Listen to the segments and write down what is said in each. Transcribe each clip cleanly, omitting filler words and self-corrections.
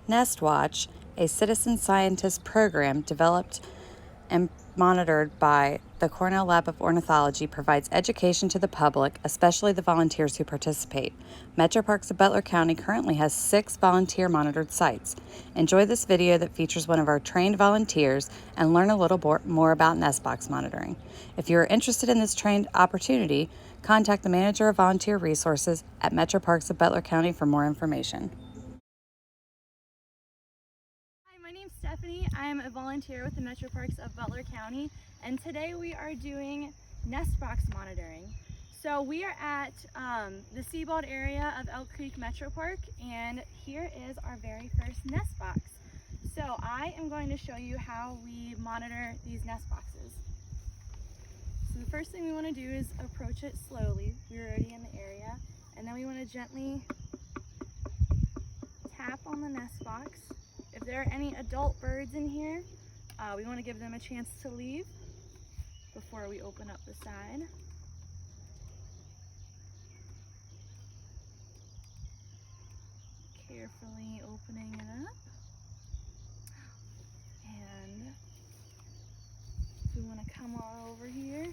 Nestwatch, a citizen scientist program developed and monitored by the Cornell Lab of Ornithology, provides education to the public, especially the volunteers who participate. Metro Parks of Butler County currently has 6 volunteer monitored sites. Enjoy this video that features one of our trained volunteers and learn a little more about Nestbox monitoring. If you are interested in this trained opportunity, contact the manager of volunteer resources at Metro Parks of Butler County for more information. My name's Stephanie. I'm a volunteer with the Metro Parks of Butler County, and today we are doing Nestbox monitoring. So we are at the Sebald area of Elk Creek Metro Park, and here is our very first Nestbox. So I am going to show you how we monitor these nest boxes. So the first thing we want to do is approach it slowly. We're already in the area, and then we want to gently tap on the nest box. If there are any adult birds in here, we want to give them a chance to leave before we open up the side. Carefully opening it up. And we want to come all over here.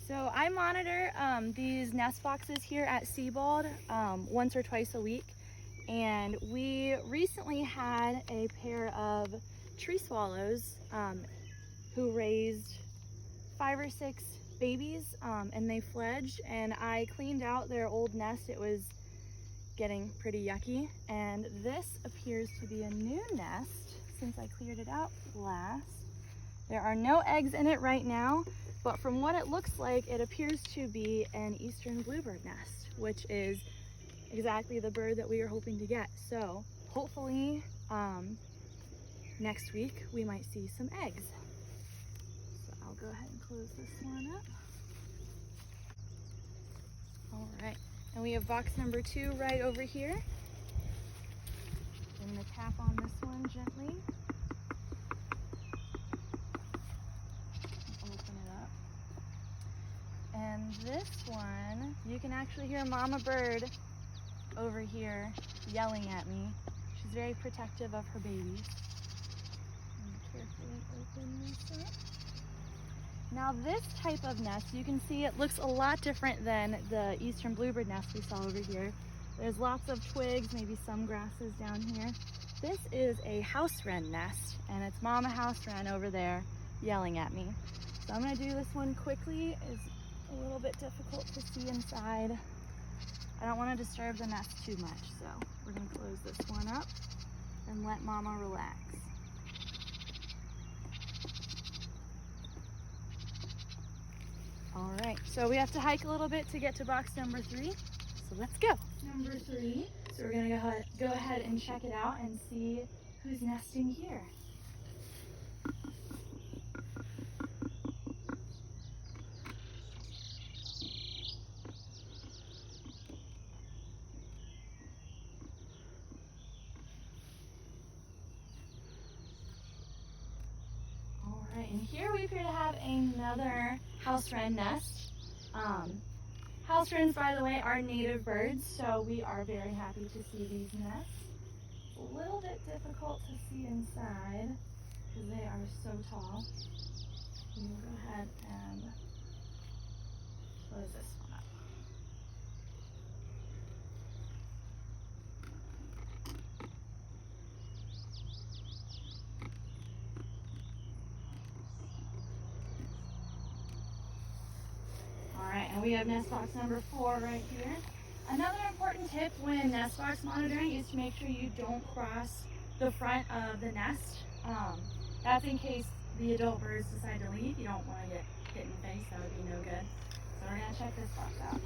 So I monitor these nest boxes here at Sebald once or twice a week. And we recently had a pair of tree swallows who raised 5 or 6 babies, and they fledged, and I cleaned out their old nest. It was getting pretty yucky, and this appears to be a new nest since I cleared it out last. There are no eggs in it right now, but from what it looks like, it appears to be an eastern bluebird nest, which is exactly the bird that we are hoping to get. So hopefully next week we might see some eggs. So I'll go ahead and close this one up. All right, and we have box number 2 right over here. I'm gonna tap on this one gently. Open it up. And this one, you can actually hear Mama Bird over here yelling at me. She's very protective of her babies. Carefully open this up. Now this type of nest, you can see it looks a lot different than the eastern bluebird nest we saw over here. There's lots of twigs, maybe some grasses down here. This is a house wren nest, and it's Mama house wren over there yelling at me. So I'm gonna do this one quickly. It's a little bit difficult to see inside. I don't want to disturb the nest too much, so we're going to close this one up and let Mama relax. All right, so we have to hike a little bit to get to box number 3, so let's go. Number 3, so we're going to go ahead and check it out and see who's nesting here. And here we appear to have another house wren nest. House wrens, by the way, are native birds, so we are very happy to see these nests. It's a little bit difficult to see inside because they are so tall. We'll go ahead and close this one up. Alright, and we have nestbox number 4 right here. Another important tip when nestbox monitoring is to make sure you don't cross the front of the nest. That's in case the adult birds decide to leave. You don't want to get hit in the face, that would be no good. So we're going to check this box out.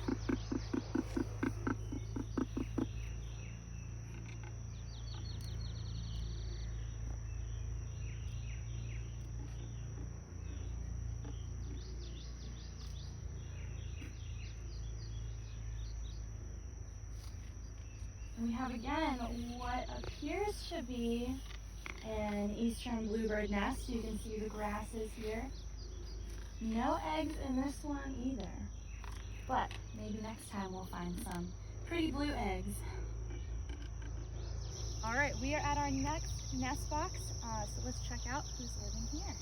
We have again what appears to be an eastern bluebird nest. You can see the grasses here. No eggs in this one either, but maybe next time we'll find some pretty blue eggs. All right, we are at our next nest box, so let's check out who's living here.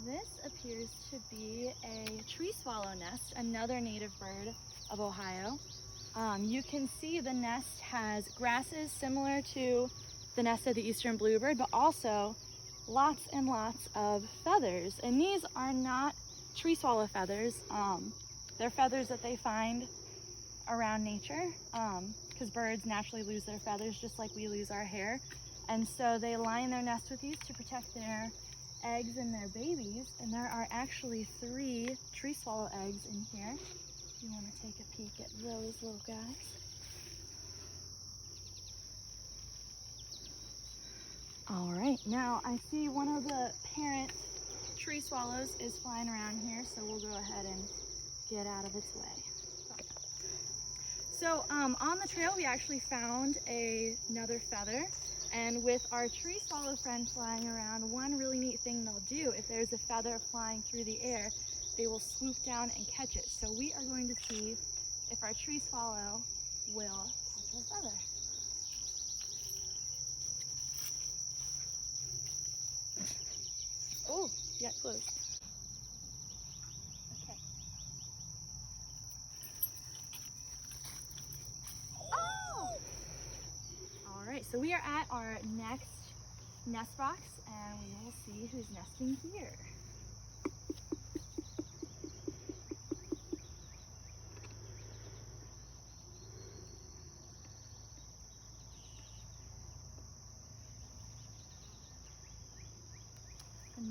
This appears to be a tree swallow nest, another native bird of Ohio. You can see the nest has grasses similar to the nest of the eastern bluebird, but also lots and lots of feathers. And these are not tree swallow feathers. They're feathers that they find around nature, because birds naturally lose their feathers just like we lose our hair. And so they line their nest with these to protect their eggs and their babies. And there are actually 3 tree swallow eggs in here. If you want to take a peek at those little guys. All right, now I see one of the parent tree swallows is flying around here, so we'll go ahead and get out of its way. So on the trail, we actually found another feather. And with our tree swallow friend flying around, one really neat thing they'll do, if there's a feather flying through the air, they will swoop down and catch it. So we are going to see if our tree swallow will catch a feather. Oh, yeah, close. Okay. Oh! All right, so we are at our next nest box, and we will see who's nesting here.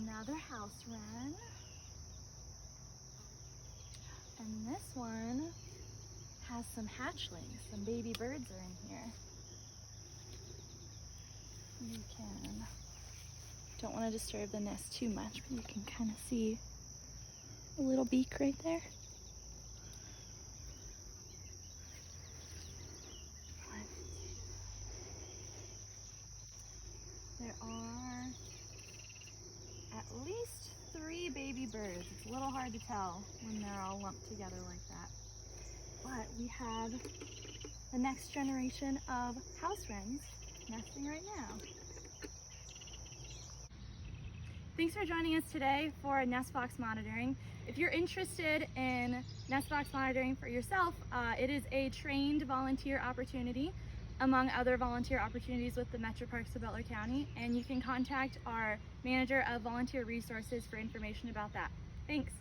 Another house wren. And this one has some hatchlings, some baby birds are in here. You can, don't want to disturb the nest too much, but you can kind of see a little beak right there. There are at least 3 baby birds. It's a little hard to tell when they're all lumped together like that. But we have the next generation of house wrens nesting right now. Thanks for joining us today for Nestbox monitoring. If you're interested in Nestbox monitoring for yourself, it is a trained volunteer opportunity among other volunteer opportunities with the Metro Parks of Butler County, and you can contact our manager of volunteer resources for information about that. Thanks.